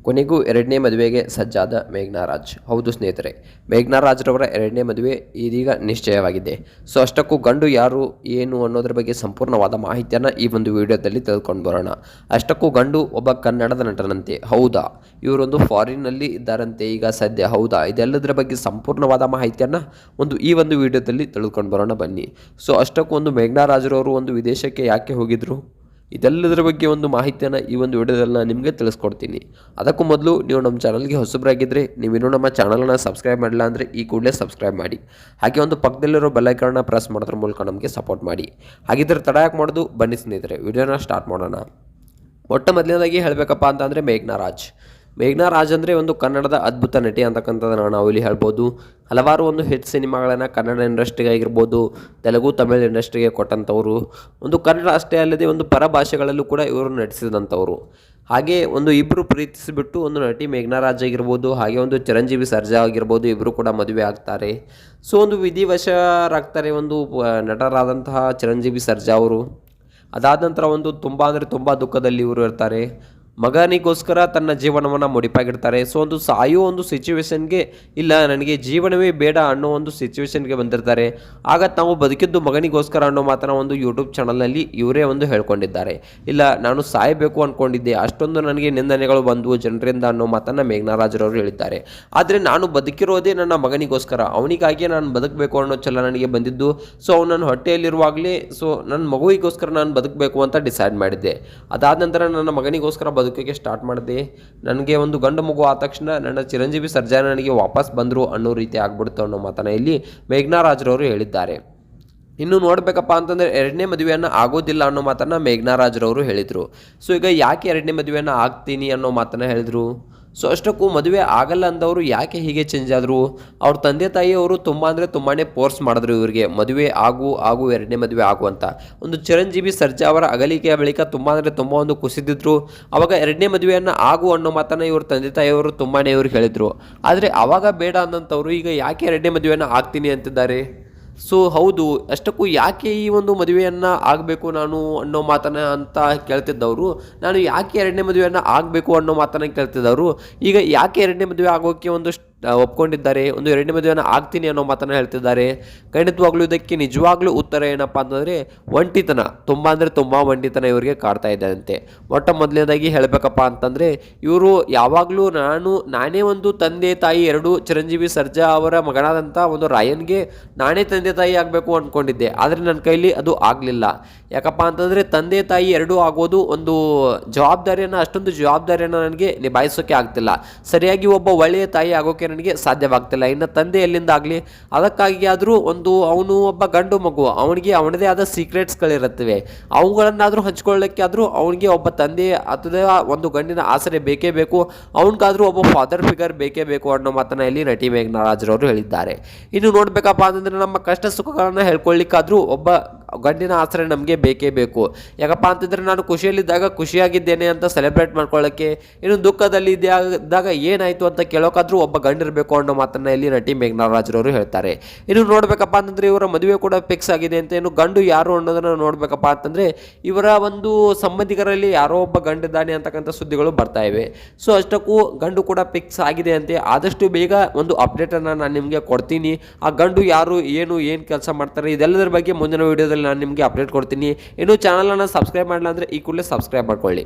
ಕೊನೆಗೂ ಎರಡನೇ ಮದುವೆಗೆ ಸಜ್ಜಾದ ಮೇಘ್ನಾ ರಾಜ್. ಹೌದು ಸ್ನೇಹಿತರೆ, ಮೇಘ್ನಾ ರಾಜ್ರವರ ಎರಡನೇ ಮದುವೆ ಇದೀಗ ನಿಶ್ಚಯವಾಗಿದೆ. ಸೊ ಅಷ್ಟಕ್ಕೂ ಗಂಡು ಯಾರು ಏನು ಅನ್ನೋದ್ರ ಬಗ್ಗೆ ಸಂಪೂರ್ಣವಾದ ಮಾಹಿತಿಯನ್ನು ಈ ಒಂದು ವಿಡಿಯೋದಲ್ಲಿ ತಿಳ್ಕೊಂಡು ಬರೋಣ. ಅಷ್ಟಕ್ಕೂ ಗಂಡು ಒಬ್ಬ ಕನ್ನಡದ ನಟನಂತೆ. ಹೌದಾ, ಇವರೊಂದು ಫಾರಿನ್ನಲ್ಲಿ ಇದ್ದಾರಂತೆ ಈಗ ಸದ್ಯ. ಹೌದಾ, ಇದೆಲ್ಲದರ ಬಗ್ಗೆ ಸಂಪೂರ್ಣವಾದ ಮಾಹಿತಿಯನ್ನು ಈ ಒಂದು ವಿಡಿಯೋದಲ್ಲಿ ತಿಳ್ಕೊಂಡು ಬರೋಣ ಬನ್ನಿ. ಸೊ ಅಷ್ಟಕ್ಕೂ ಮೇಘ್ನಾ ರಾಜ್ರವರು ವಿದೇಶಕ್ಕೆ ಯಾಕೆ ಹೋಗಿದ್ರು, ಇದೆಲ್ಲದರ ಬಗ್ಗೆ ಮಾಹಿತಿಯನ್ನು ಈ ಒಂದು ವಿಡಿಯೋದಲ್ಲಿ ನಾನು ನಿಮಗೆ ತಿಳಿಸ್ಕೊಡ್ತೀನಿ. ಅದಕ್ಕೂ ಮೊದಲು ನೀವು ನಮ್ಮ ಚಾನಲ್ಗೆ ಹೊಸಬರಾಗಿದ್ದರೆ, ನೀವಿನ್ನೂ ನಮ್ಮ ಚಾನಲನ್ನು ಸಬ್ಸ್ಕ್ರೈಬ್ ಮಾಡಿಲ್ಲ ಅಂದರೆ ಈ ಕೂಡಲೇ ಸಬ್ಸ್ಕ್ರೈಬ್ ಮಾಡಿ. ಹಾಗೆ ಪಕ್ಕದಲ್ಲಿರೋ ಬೆಲ್ಲೈಕನ್ನ ಪ್ರೆಸ್ ಮಾಡೋದ್ರ ಮೂಲಕ ನಮಗೆ ಸಪೋರ್ಟ್ ಮಾಡಿ. ಹಾಗಿದ್ರೆ ತಡ ಯಾಕೆ ಮಾಡೋದು, ಬನ್ನಿ ಸ್ನೇಹಿತರೆ ವಿಡಿಯೋನ ಸ್ಟಾರ್ಟ್ ಮಾಡೋಣ. ಮೊಟ್ಟ ಮೊದಲನೇದಾಗಿ ಹೇಳಬೇಕಪ್ಪ ಅಂತಂದರೆ ಮೇಘ್ನಾ ರಾಜ್ ಅಂದರೆ ಕನ್ನಡದ ಅದ್ಭುತ ನಟಿ ಅಂತಕ್ಕಂಥದ್ದು ನಾವು ಇಲ್ಲಿ ಹೇಳ್ಬೋದು. ಹಲವಾರು ಹಿಟ್ ಸಿನಿಮಾಗಳನ್ನು ಕನ್ನಡ ಇಂಡಸ್ಟ್ರಿಗೆ ಆಗಿರ್ಬೋದು, ತೆಲುಗು ತಮಿಳು ಇಂಡಸ್ಟ್ರಿಗೆ ಕೊಟ್ಟಂಥವರು. ಕನ್ನಡ ಅಷ್ಟೇ ಅಲ್ಲದೆ ಪರಭಾಷೆಗಳಲ್ಲೂ ಕೂಡ ಇವರು ನಟಿಸಿದಂಥವರು. ಹಾಗೆ ಇಬ್ಬರು ಪ್ರೀತಿಸಿಬಿಟ್ಟು ನಟಿ ಮೇಘ್ನಾ ರಾಜ್ ಆಗಿರ್ಬೋದು, ಹಾಗೆ ಚಿರಂಜೀವಿ ಸರ್ಜಾ ಆಗಿರ್ಬೋದು, ಇಬ್ಬರು ಕೂಡ ಮದುವೆ ಆಗ್ತಾರೆ. ಸೊ ವಿಧಿವಶರಾಗ್ತಾರೆ ನಟರಾದಂತಹ ಚಿರಂಜೀವಿ ಸರ್ಜಾ ಅವರು. ಅದಾದ ನಂತರ ತುಂಬ ಅಂದರೆ ತುಂಬ ದುಃಖದಲ್ಲಿ ಇವರು ಇರ್ತಾರೆ. ಮಗನಿಗೋಸ್ಕರ ತನ್ನ ಜೀವನವನ್ನು ಮುಡಿಪಾಗಿಡ್ತಾರೆ. ಸೊ ಸಾಯೋ ಸಿಚುವೇಶನ್ಗೆ, ಇಲ್ಲ ನನಗೆ ಜೀವನವೇ ಬೇಡ ಅನ್ನೋ ಸಿಚುವೇಶನ್ಗೆ ಬಂದಿರ್ತಾರೆ. ಆಗ ತಾವು ಬದುಕಿದ್ದು ಮಗನಿಗೋಸ್ಕರ ಅನ್ನೋ ಮಾತನ್ನು ಯೂಟ್ಯೂಬ್ ಚಾನಲ್ನಲ್ಲಿ ಇವರೇ ಹೇಳ್ಕೊಂಡಿದ್ದಾರೆ. ಇಲ್ಲ, ನಾನು ಸಾಯಬೇಕು ಅಂದ್ಕೊಂಡಿದ್ದೆ, ಅಷ್ಟೊಂದು ನನಗೆ ನಿಂದನೆಗಳು ಬಂದವು ಜನರಿಂದ ಅನ್ನೋ ಮಾತನ್ನು ಮೇಘ್ನಾ ರಾಜ್ರವರು ಹೇಳಿದ್ದಾರೆ. ಆದರೆ ನಾನು ಬದುಕಿರೋದೇ ನನ್ನ ಮಗನಿಗೋಸ್ಕರ, ಅವನಿಗಾಗಿಯೇ ನಾನು ಬದುಕಬೇಕು ಅನ್ನೋ ಛಲ ನನಗೆ ಬಂದಿದ್ದು. ಸೊ ಅವ್ನು ನನ್ನ ಹೊಟ್ಟೆಯಲ್ಲಿರುವಾಗಲೇ ನನ್ನ ಮಗುವಿಗೋಸ್ಕರ ನಾನು ಬದುಕಬೇಕು ಅಂತ ಡಿಸೈಡ್ ಮಾಡಿದ್ದೆ. ಅದಾದ ನಂತರ ನನ್ನ ಮಗನಿಗೋಸ್ಕರ ಬದುಕಿಗೆ ಸ್ಟಾರ್ಟ್ ಮಾಡಿದೆ. ನನಗೆ ಗಂಡು ಮಗು ಆದ ತಕ್ಷಣ ನನ್ನ ಚಿರಂಜೀವಿ ಸರ್ಜಾ ನನಗೆ ವಾಪಸ್ ಬಂದರು ಅನ್ನೋ ರೀತಿ ಆಗ್ಬಿಡ್ತು ಅನ್ನೋ ಮಾತನ್ನ ಇಲ್ಲಿ ಮೇಘ್ನಾ ರಾಜ್ರವರು ಹೇಳಿದ್ದಾರೆ. ಇನ್ನು ನೋಡಬೇಕಪ್ಪ ಅಂತಂದರೆ ಎರಡನೇ ಮದುವೆಯನ್ನು ಆಗೋದಿಲ್ಲ ಅನ್ನೋ ಮಾತನ್ನು ಮೇಘ್ನಾ ರಾಜ್ರವರು ಹೇಳಿದರು. ಸೊ ಈಗ ಯಾಕೆ ಎರಡನೇ ಮದುವೆಯನ್ನು ಆಗ್ತೀನಿ ಅನ್ನೋ ಮಾತನ್ನು ಹೇಳಿದರು. ಸೊ ಅಷ್ಟಕ್ಕೂ ಮದುವೆ ಆಗಲ್ಲ ಅಂದವರು ಯಾಕೆ ಹೀಗೆ ಚೇಂಜ್ ಆದರು? ಅವ್ರ ತಂದೆ ತಾಯಿಯವರು ತುಂಬ ಅಂದರೆ ತುಂಬಾ ಫೋರ್ಸ್ ಮಾಡಿದ್ರು ಇವರಿಗೆ, ಮದುವೆ ಆಗು ಎರಡನೇ ಮದುವೆ ಆಗು ಅಂತ. ಚಿರಂಜೀವಿ ಸರ್ಜಾ ಅವರ ಅಗಲಿಕೆಯ ಬಳಿಕ ತುಂಬ ಅಂದರೆ ತುಂಬ ಕುಸಿದಿದ್ರು. ಅವಾಗ ಎರಡನೇ ಮದುವೆಯನ್ನು ಆಗು ಅನ್ನೋ ಮಾತನ್ನು ಇವ್ರ ತಂದೆ ತಾಯಿಯವರು ತುಂಬಾ ಇವ್ರು ಹೇಳಿದರು. ಆದರೆ ಆವಾಗ ಬೇಡ ಅಂದಂಥವ್ರು ಈಗ ಯಾಕೆ ಎರಡನೇ ಮದುವೆಯನ್ನು ಆಗ್ತೀನಿ ಅಂತಿದ್ದಾರೆ? ಸೊ ಹೌದು, ಅಷ್ಟಕ್ಕೂ ಯಾಕೆ ಈ ಮದುವೆಯನ್ನು ಆಗಬೇಕು ನಾನು ಅನ್ನೋ ಮಾತನ್ನು ಅಂತ ಕೇಳ್ತಿದ್ದವರು, ನಾನು ಯಾಕೆ ಎರಡನೇ ಮದುವೆಯನ್ನು ಆಗಬೇಕು ಅನ್ನೋ ಮಾತನ್ನು ಕೇಳ್ತಿದ್ದವರು ಈಗ ಯಾಕೆ ಎರಡನೇ ಮದುವೆ ಆಗೋಕ್ಕೆ ಒಪ್ಕೊಂಡಿದ್ದಾರೆ, ಎರಡನೇ ಮದುವೆಯನ್ನು ಆಗ್ತೀನಿ ಅನ್ನೋ ಮಾತನ್ನು ಹೇಳ್ತಿದ್ದಾರೆ. ಖಂಡಿತವಾಗ್ಲೂ ಇದಕ್ಕೆ ನಿಜವಾಗ್ಲೂ ಉತ್ತರ ಏನಪ್ಪ ಅಂತಂದರೆ ಒಂಟಿತನ. ತುಂಬ ಅಂದರೆ ತುಂಬ ಒಂಟಿತನ ಇವರಿಗೆ ಕಾಡ್ತಾ ಇದ್ದಂತೆ. ಮೊದಲನೇದಾಗಿ ಹೇಳಬೇಕಪ್ಪ ಅಂತಂದರೆ ಇವರು ಯಾವಾಗಲೂ ನಾನೇ ತಂದೆ ತಾಯಿ ಎರಡು ಚಿರಂಜೀವಿ ಸರ್ಜಾ ಅವರ ಮಗನಾದಂಥ ರಾಯನ್ಗೆ ನಾನೇ ತಂದೆ ತಾಯಿ ಆಗಬೇಕು ಅಂದ್ಕೊಂಡಿದ್ದೆ. ಆದರೆ ನನ್ನ ಕೈಲಿ ಅದು ಆಗಲಿಲ್ಲ. ಯಾಕಪ್ಪ ಅಂತಂದರೆ ತಂದೆ ತಾಯಿ ಎರಡೂ ಆಗೋದು ಅಷ್ಟೊಂದು ಜವಾಬ್ದಾರಿಯನ್ನು ನನಗೆ ನಿಭಾಯಿಸೋಕೆ ಆಗ್ತಿಲ್ಲ. ಸರಿಯಾಗಿ ಒಬ್ಬ ಒಳ್ಳೆಯ ತಾಯಿ ಆಗೋಕೆ ನನಗೆ ಸಾಧ್ಯವಾಗ್ತಿಲ್ಲ. ಇನ್ನು ತಂದೆ ಎಲ್ಲಿಂದ ಆಗಲಿ? ಅದಕ್ಕಾಗಿ ಆದರೂ ಅವನು ಒಬ್ಬ ಗಂಡು ಮಗು, ಅವನಿಗೆ ಅವನದೇ ಆದ ಸೀಕ್ರೆಟ್ಸ್ಗಳಿರುತ್ತವೆ. ಅವುಗಳನ್ನಾದರೂ ಹಂಚ್ಕೊಳ್ಳೋಕ್ಕೆ ಆದರೂ ಅವನಿಗೆ ಒಬ್ಬ ತಂದೆ ಅಥವಾ ಗಂಡಿನ ಆಸರೆ ಬೇಕೇ ಬೇಕು. ಅವನಿಗಾದರೂ ಒಬ್ಬ ಫಾದರ್ ಫಿಗರ್ ಬೇಕೇ ಬೇಕು ಅನ್ನೋ ಮಾತನ್ನ ಇಲ್ಲಿ ನಟಿ ಮೇಘ್ನಾ ರಾಜ್ರವರು ಹೇಳಿದ್ದಾರೆ. ಇನ್ನು ನೋಡ್ಬೇಕಪ್ಪ ಅಂತಂದರೆ ನಮ್ಮ ಕಷ್ಟ ಸುಖಗಳನ್ನು ಹೇಳ್ಕೊಳ್ಳಿಕ್ಕಾದರೂ ಒಬ್ಬ ಗಂಡಿನ ಆಸರೆ ನಮಗೆ ಬೇಕೇ ಬೇಕು. ಯಾಕಪ್ಪ ಅಂತಂದರೆ ನಾನು ಖುಷಿಯಲ್ಲಿದ್ದಾಗ ಖುಷಿಯಾಗಿದ್ದೇನೆ ಅಂತ ಸೆಲೆಬ್ರೇಟ್ ಮಾಡ್ಕೊಳ್ಳೋಕ್ಕೆ, ಇನ್ನು ದುಃಖದಲ್ಲಿ ಇದ್ದಾಗ ಏನಾಯಿತು ಅಂತ ಕೇಳೋಕ್ಕಾದ್ರೂ ಒಬ್ಬ ಗಂಡಿರಬೇಕು ಅನ್ನೋ ಮಾತನ್ನ ಇಲ್ಲಿ ನಟಿ ಮೇಘ್ನಾ ರಾಜ್ರವರು ಹೇಳ್ತಾರೆ. ಇನ್ನು ನೋಡ್ಬೇಕಪ್ಪ ಅಂತಂದರೆ ಇವರ ಮದುವೆ ಕೂಡ ಫಿಕ್ಸ್ ಆಗಿದೆ ಅಂತ. ಇನ್ನು ಗಂಡು ಯಾರು ಅನ್ನೋದನ್ನು ನೋಡ್ಬೇಕಪ್ಪ ಅಂತಂದರೆ ಇವರ ಸಂಬಂಧಿಕರಲ್ಲಿ ಯಾರೋ ಒಬ್ಬ ಗಂಡಿದ್ದಾನೆ ಅಂತಕ್ಕಂಥ ಸುದ್ದಿಗಳು ಬರ್ತಾ ಇವೆ. ಸೊ ಅಷ್ಟಕ್ಕೂ ಗಂಡು ಕೂಡ ಫಿಕ್ಸ್ ಆಗಿದೆ ಅಂತೆ. ಆದಷ್ಟು ಬೇಗ ಅಪ್ಡೇಟನ್ನು ನಾನು ನಿಮಗೆ ಕೊಡ್ತೀನಿ. ಆ ಗಂಡು ಯಾರು, ಏನು ಕೆಲಸ ಮಾಡ್ತಾರೆ, ಇದೆಲ್ಲದರ ಬಗ್ಗೆ ಮುಂದಿನ ವಿಡಿಯೋದಲ್ಲಿ ನಾನು ನಿಮಗೆ ಅಪ್ಡೇಟ್ ಕೊಡ್ತೀನಿ. ಇನ್ನು ಚಾನಲನ್ನು ಸಬ್ಸ್ಕ್ರೈಬ್ ಮಾಡಿಲ್ಲ ಅಂದರೆ ಈ ಕೂಡಲೇ ಸಬ್ಸ್ಕ್ರೈಬ್ ಮಾಡ್ಕೊಳ್ಳಿ.